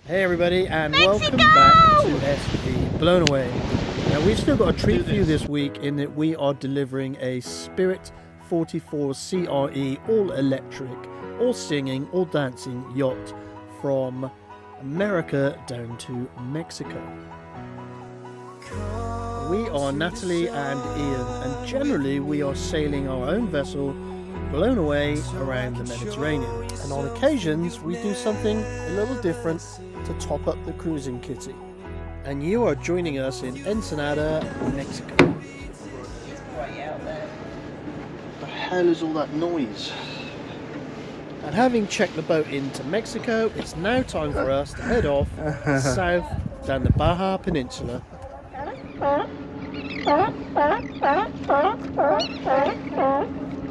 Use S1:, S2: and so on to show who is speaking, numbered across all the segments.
S1: Hey everybody, and
S2: Mexico!
S1: welcome back to SV Blown Away. Now we've still got a treat for you this week in that we are delivering a Spirit 44 CRE all-electric, all-singing, all-dancing yacht from America down to Mexico. We are Natalie and Ian, and generally we are sailing our own vessel blown away around the Mediterranean, and on occasions we do something a little different to top up the cruising kitty. And you are joining us in Ensenada, Mexico.
S2: Way out there.
S1: What the hell is all that noise? And having checked the boat into Mexico, it's now time for us to head off south down the Baja Peninsula.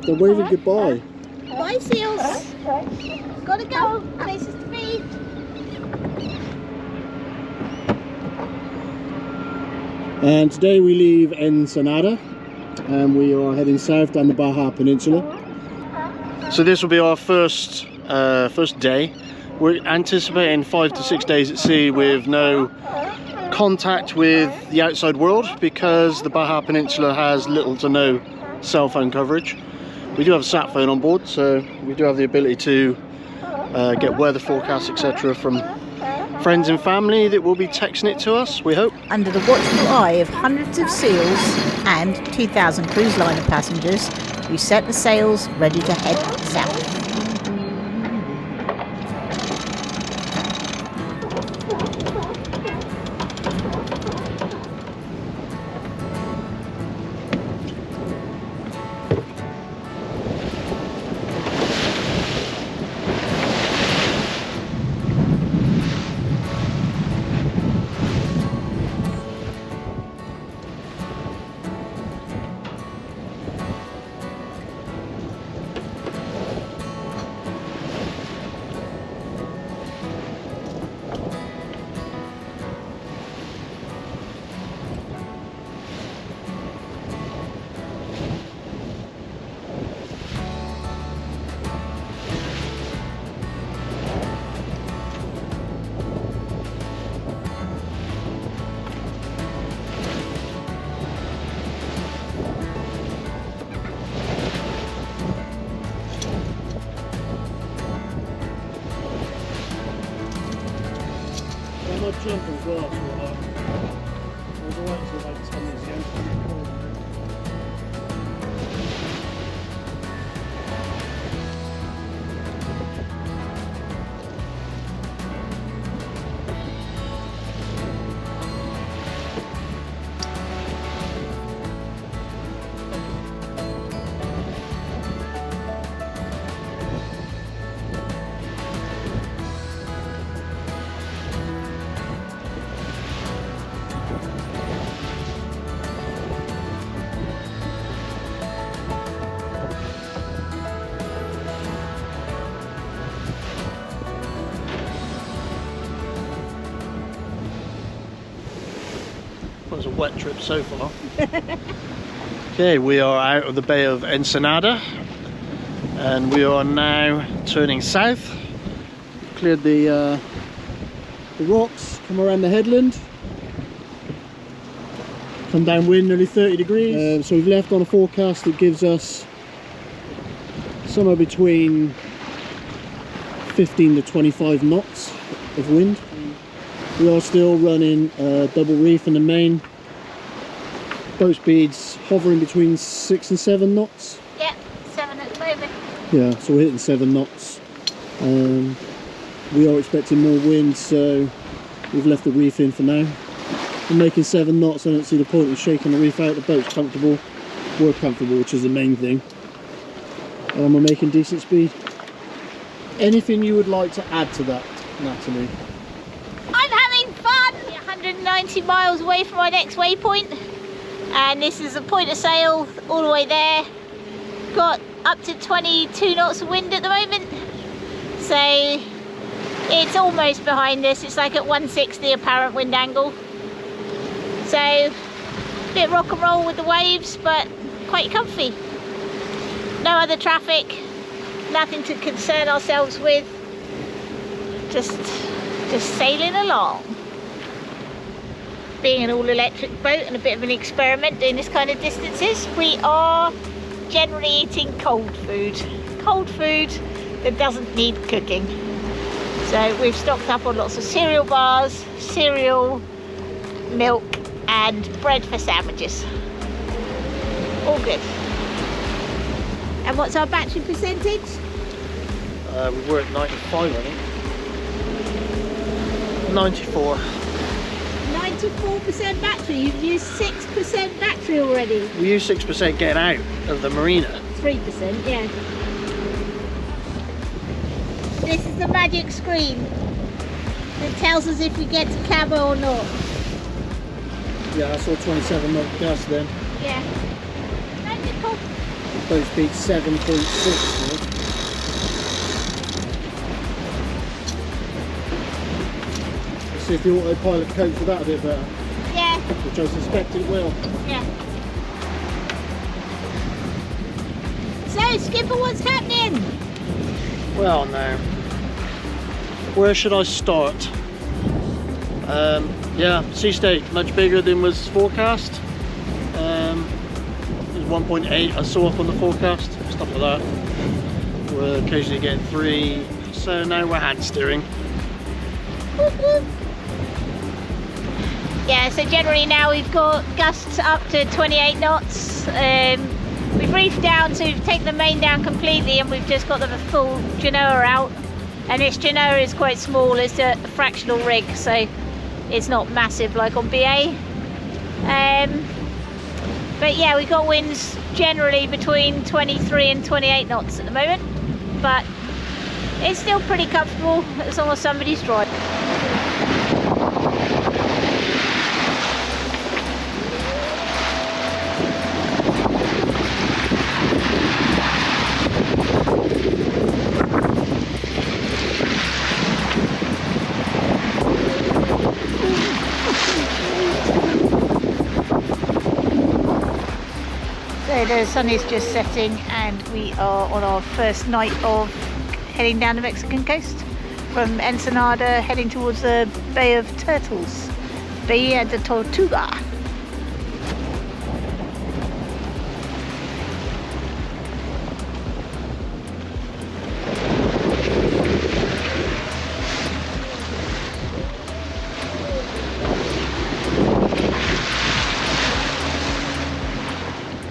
S1: They're waving goodbye.
S2: Bye, seals. Gotta go. Places to be.
S1: And today we leave Ensenada and we are heading south down the Baja Peninsula. So this will be our first day. We're anticipating 5 to 6 days at sea with no contact with the outside world because the Baja Peninsula has little to no cell phone coverage. We do have a sat phone on board, so we do have the ability to get weather forecasts, etc. from friends and family that will be texting it to us, we hope.
S2: Under the watchful eye of hundreds of seals and 2,000 cruise liner passengers, we set the sails ready to head south.
S1: Jump as well, so I was alright till like 10 minutes ago. It was a wet trip so far. Okay, we are out of the Bay of Ensenada and we are now turning south. Cleared the rocks, come around the headland, come downwind nearly 30 degrees. So we've left on a forecast that gives us somewhere between 15 to 25 knots of wind. We are still running double reef in the main. Boat speeds hovering between 6 and 7 knots.
S2: Yep, 7 at the moment.
S1: Yeah, so we're hitting 7 knots. We are expecting more wind, so we've left the reef in for now. We're making 7 knots. I don't see the point of shaking the reef out. The boat's comfortable. We're comfortable, which is the main thing. And we're making decent speed. Anything you would like to add to that, Natalie?
S2: I'm having fun! 190 miles away from my next waypoint, and this is a point of sail all the way there. Got up to 22 knots of wind at the moment, so it's almost behind us. It's like at 160 apparent wind angle, so a bit rock and roll with the waves, but quite comfy. No other traffic, nothing to concern ourselves with, just just sailing along. Being an all-electric boat and a bit of an experiment doing this kind of distances, we are generally eating cold food that doesn't need cooking. So we've stocked up on lots of cereal bars, cereal, milk and bread for sandwiches. All good. And what's our battery percentage?
S1: We were at 95, I think. 94.
S2: 94% battery. You've used 6% battery already.
S1: We used 6% getting out of the marina.
S2: 3%, yeah. This is the magic screen that tells us if we get to Cabo or not.
S1: Yeah, I saw 27 knot gust then.
S2: Yeah. Magical.
S1: Boat speed 7.6 now. Let's see if the autopilot copes with that a bit better.
S2: Yeah.
S1: Which I suspect it will.
S2: Yeah. So, Skipper, what's happening?
S1: Well, now, where should I start? Yeah, sea state much bigger than was forecast. It was 1.8 I saw up on the forecast, stuff like that. We're occasionally getting 3, so now we're hand steering.
S2: Yeah, so generally now we've got gusts up to 28 knots. We've reefed down, so we've taken the main down completely and we've just got the full genoa out. And this genoa is quite small, it's a fractional rig, so it's not massive like on BA. But yeah, we've got winds generally between 23 and 28 knots at the moment. But it's still pretty comfortable as long as somebody's driving. So the sun is just setting and we are on our first night of heading down the Mexican coast from Ensenada, heading towards the Bay of Turtles, Bahia de Tortuga.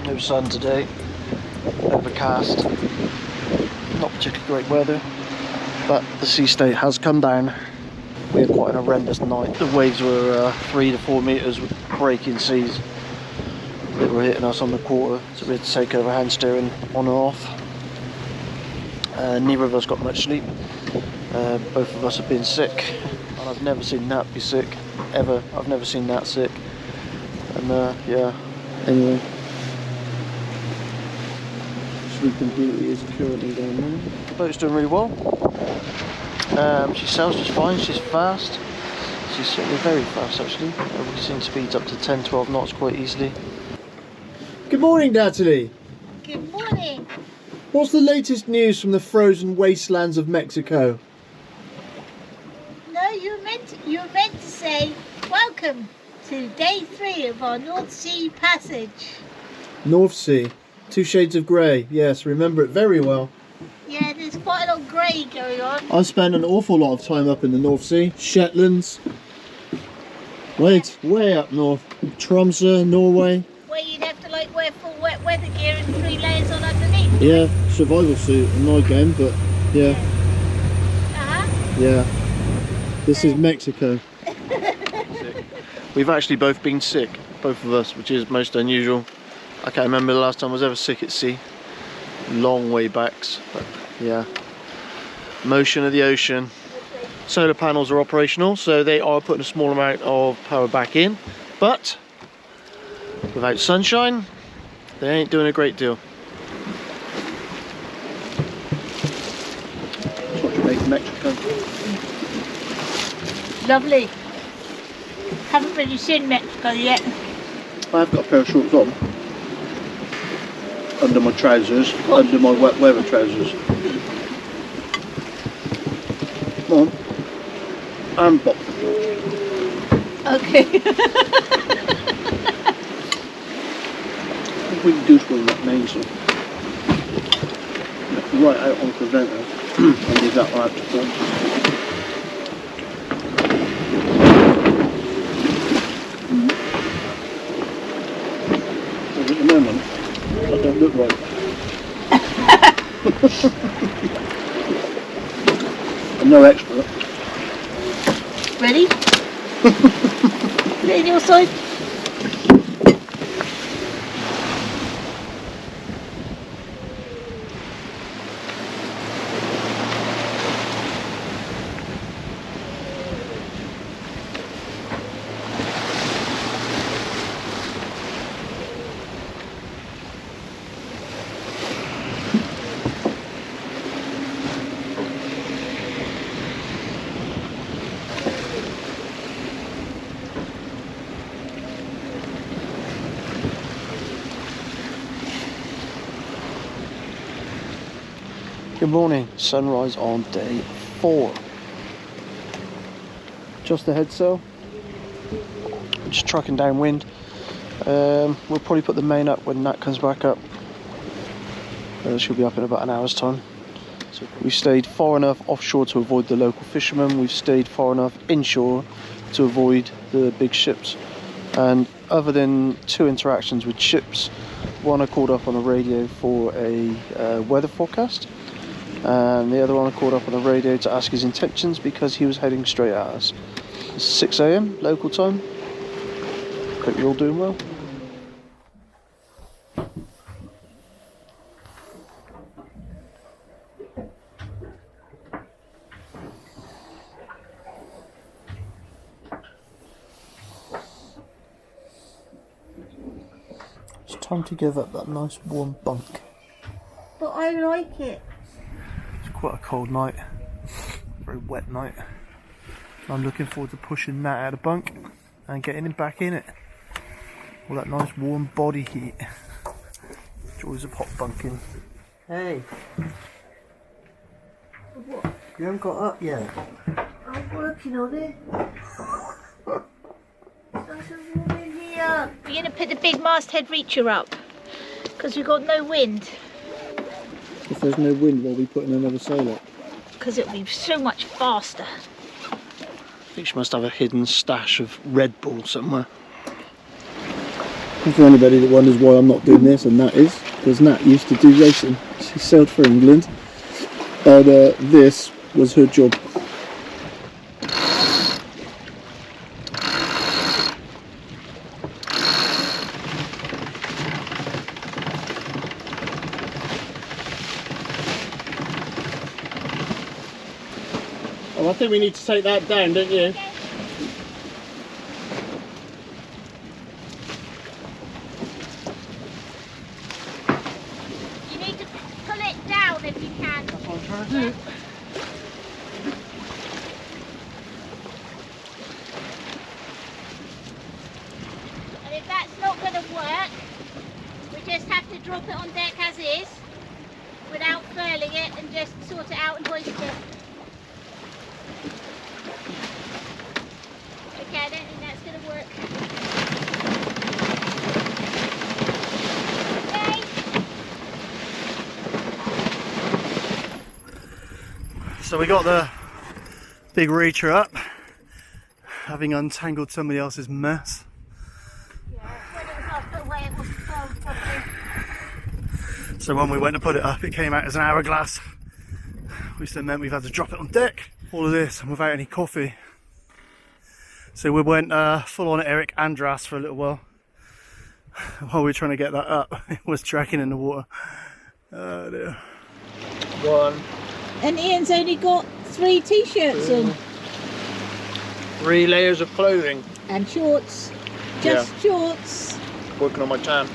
S1: No sun today, overcast, not particularly great weather, but the sea state has come down. We had quite an horrendous night. The waves were 3 to 4 metres with breaking seas that were hitting us on the quarter, so we had to take over hand steering on and off. Neither of us got much sleep. Both of us have been sick, and I've never seen Nat be sick, ever. I've never seen Nat sick, and yeah, anyway. Sleeping Beauty is currently down there. The boat's doing really well. She sails just fine, she's fast. She's certainly very fast actually. We've seen speeds up to 10-12 knots quite easily. Good morning, Natalie.
S2: Good morning.
S1: What's the latest news from the frozen wastelands of Mexico?
S2: No, you were meant to say welcome to day 3 of our North Sea passage.
S1: North Sea. 2 shades of grey, yes, remember it very well.
S2: Yeah, there's quite a lot of grey going on.
S1: I spent an awful lot of time up in the North Sea, Shetlands, way up north, Tromsø, Norway.
S2: Where you'd have to like wear full wet weather gear and 3 layers on underneath.
S1: Yeah, survival suit and night game, but yeah. Yeah. This is Mexico. We've actually both been sick, both of us, which is most unusual. I can't remember the last time I was ever sick at sea. Long way backs, but yeah. Motion of the ocean. Solar panels are operational, so they are putting a small amount of power back in, but without sunshine, they ain't doing a great deal. That's what you make in Mexico.
S2: Lovely. Haven't really seen Mexico yet.
S1: I've got a pair of shorts on. Under my trousers, under my wet weather trousers. Come on. and pop.
S2: Okay.
S1: If we can do swing that mainsail. Right out on the venter and leave that one out to port. At the moment, that don't look right. I'm no expert.
S2: Ready? Put it in your side.
S1: Good morning, sunrise on day 4. Just ahead sail. Just trucking downwind. We'll probably put the main up when that comes back up. She'll be up in about an hour's time. So we've stayed far enough offshore to avoid the local fishermen. We've stayed far enough inshore to avoid the big ships. And other than 2 interactions with ships, one I called up on the radio for a weather forecast, and the other one I called up on the radio to ask his intentions because he was heading straight at us. It's 6 AM local time. Hope you're all doing well. It's time to give up that nice warm bunk.
S2: But I like it.
S1: It's quite a cold night, very wet night. I'm looking forward to pushing that out of the bunk and getting him back in it. All that nice warm body heat. Joys of hot bunking. Hey.
S2: What?
S1: You haven't got up yet.
S2: I'm working on it. There's a warm in here. We're going to put the big masthead reacher up because we've got no wind.
S1: If there's no wind, while we putting another sail up?
S2: Because it'll be so much faster.
S1: I think she must have a hidden stash of Red Bull somewhere. And for anybody that wonders why I'm not doing this, and that is because Nat used to do racing. She sailed for England, and this was her job. Oh, I think we need to take that down, don't you?
S2: You need to pull it down if you can.
S1: That's what I'm trying to do.
S2: And if that's not going to work, we just have to drop it on deck as is, without furling it, and just sort it out and hoist it. Okay, I don't think that's going to work. Okay.
S1: So we got the big reacher up, having untangled somebody else's mess.
S2: Yeah, when it was off the way it was filmed properly.
S1: So when we went to put it up, it came out as an hourglass, which then meant we've had to drop it on deck. All of this and without any coffee. So we went full on Eric Andras for a little while we were trying to get that up. It was tracking in the water. Oh dear. 1.
S2: And Ian's only got 3 t-shirts on.
S1: 3 layers of clothing.
S2: And shorts. Just shorts.
S1: Working on my tan.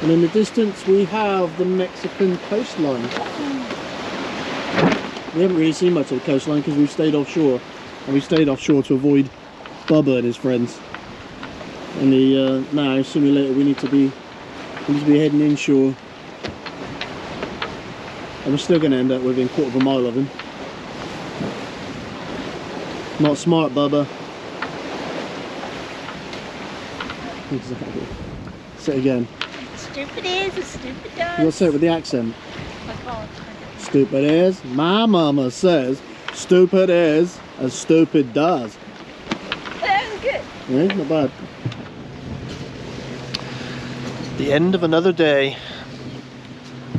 S1: And in the distance we have the Mexican coastline. We haven't really seen much of the coastline because we've stayed offshore. And we stayed offshore to avoid Bubba and his friends. And now, sooner or later, we need to be heading inshore. And we're still going to end up within a quarter of a mile of him. Not smart, Bubba. Exactly. Say it again.
S2: Stupid is, stupid does.
S1: You got to say it with the accent.
S2: I can't.
S1: Stupid is. My mama says, stupid is as stupid does.
S2: That was good.
S1: Yeah, not bad. The end of another day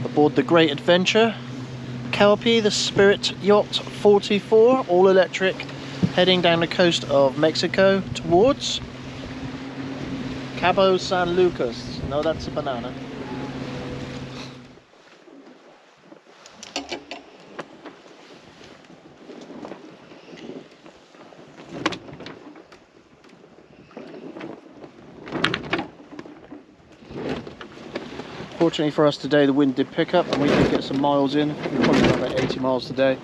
S1: aboard the Great Adventure Kelpie, the Spirit Yacht 44, all electric, heading down the coast of Mexico towards Cabo San Lucas. No, that's a banana. Fortunately for us today, the wind did pick up and we did get some miles in. We probably got about 80 miles today.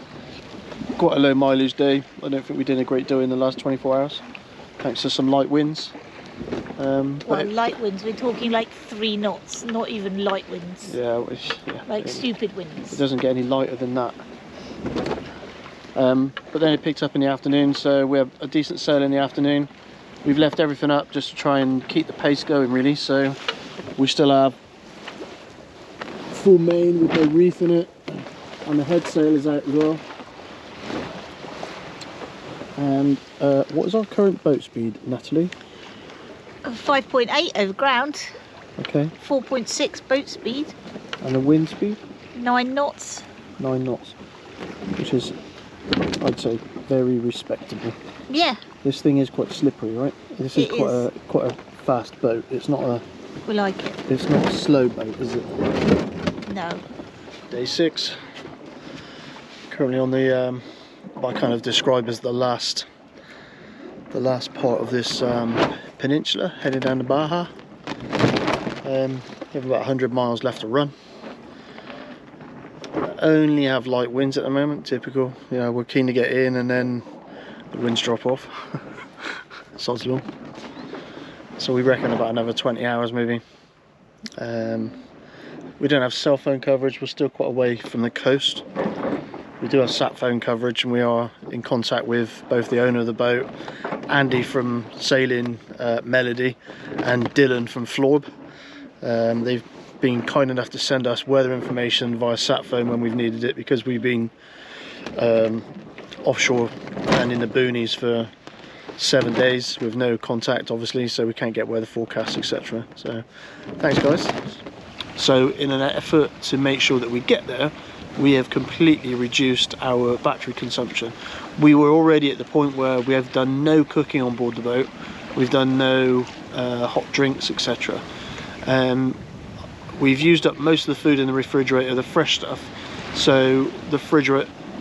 S1: Quite a low mileage day. I don't think we did a great deal in the last 24 hours, thanks to some light winds.
S2: Well, light winds, we're talking like 3 knots, not even light winds.
S1: Yeah,
S2: like stupid winds.
S1: It doesn't get any lighter than that. But then it picked up in the afternoon, so we have a decent sail in the afternoon. We've left everything up just to try and keep the pace going, really. So we still have full main with no reef in it, and the head sail is out as well. And what is our current boat speed, Natalie?
S2: 5.8 over ground.
S1: Okay.
S2: 4.6 boat speed.
S1: And the wind speed?
S2: 9 knots.
S1: 9 knots, which is, I'd say, very respectable.
S2: Yeah.
S1: This thing is quite slippery, right? This is quite a fast boat. It's not a.
S2: We like it.
S1: It's not a slow boat, is it?
S2: No.
S1: Day 6. Currently on the what I kind of describe as the last part of this peninsula, heading down to Baja. We have about 100 miles left to run. Only have light winds at the moment, typical. You know, we're keen to get in and then the winds drop off. Sod's law. So we reckon about another 20 hours maybe. We don't have cell phone coverage, we're still quite away from the coast. We do have sat phone coverage and we are in contact with both the owner of the boat, Andy from Sailing Melody, and Dylan from Florb. They've been kind enough to send us weather information via sat phone when we've needed it, because we've been offshore and in the boonies for 7 days with no contact, obviously, so we can't get weather forecasts, etc. So thanks guys. So in an effort to make sure that we get there, we have completely reduced our battery consumption. We were already at the point where we have done no cooking on board the boat, we've done no hot drinks, etc. We've used up most of the food in the refrigerator, the fresh stuff, so the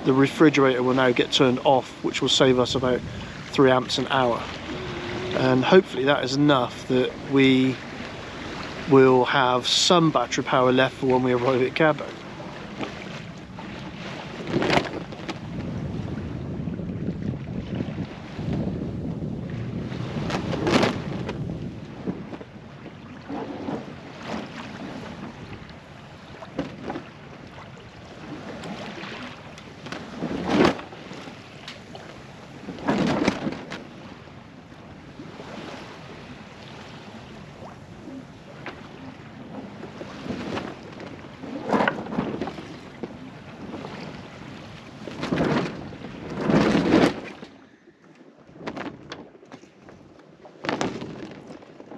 S1: refrigerator will now get turned off, which will save us about 3 amps an hour, and hopefully that is enough that we will have some battery power left for when we arrive at Cabo.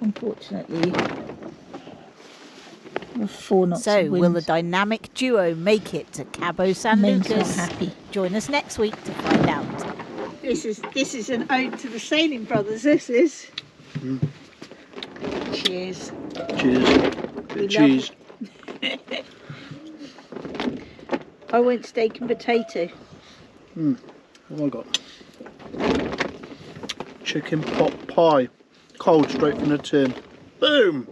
S2: Unfortunately, we're 4 knots.
S3: So, will the dynamic duo make it to Cabo San Lucas?
S2: Happy.
S3: Join us next week to find out.
S2: This is an ode to the Sailing Brothers. This is. Cheers.
S1: Cheers.
S2: We
S1: Cheese.
S2: I went steak and potato.
S1: What have I got? Chicken pot pie, cold straight from the tin. Boom!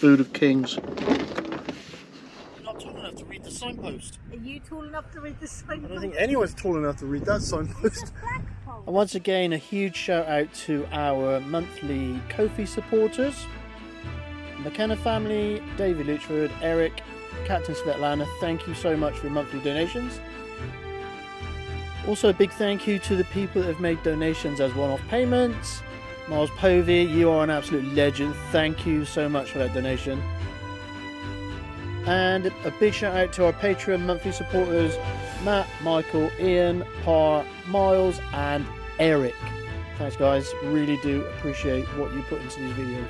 S1: Food of kings. You're not tall enough to read the signpost.
S3: Are you tall enough to read the signpost?
S1: I don't think anyone's tall enough to read that signpost. And once again, a huge shout out to our monthly Ko-fi supporters. McKenna family, David Luchford, Eric, Captain Svetlana, thank you so much for your monthly donations. Also a big thank you to the people that have made donations as one-off payments. Miles Povey, you are an absolute legend. Thank you so much for that donation. And a big shout out to our Patreon monthly supporters, Matt, Michael, Ian, Par, Miles and Eric. Thanks guys, really do appreciate what you put into these videos.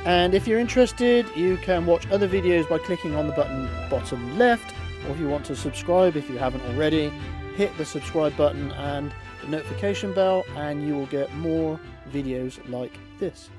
S1: And if you're interested, you can watch other videos by clicking on the button bottom left, or if you want to subscribe if you haven't already, hit the subscribe button and the notification bell and you will get more videos like this.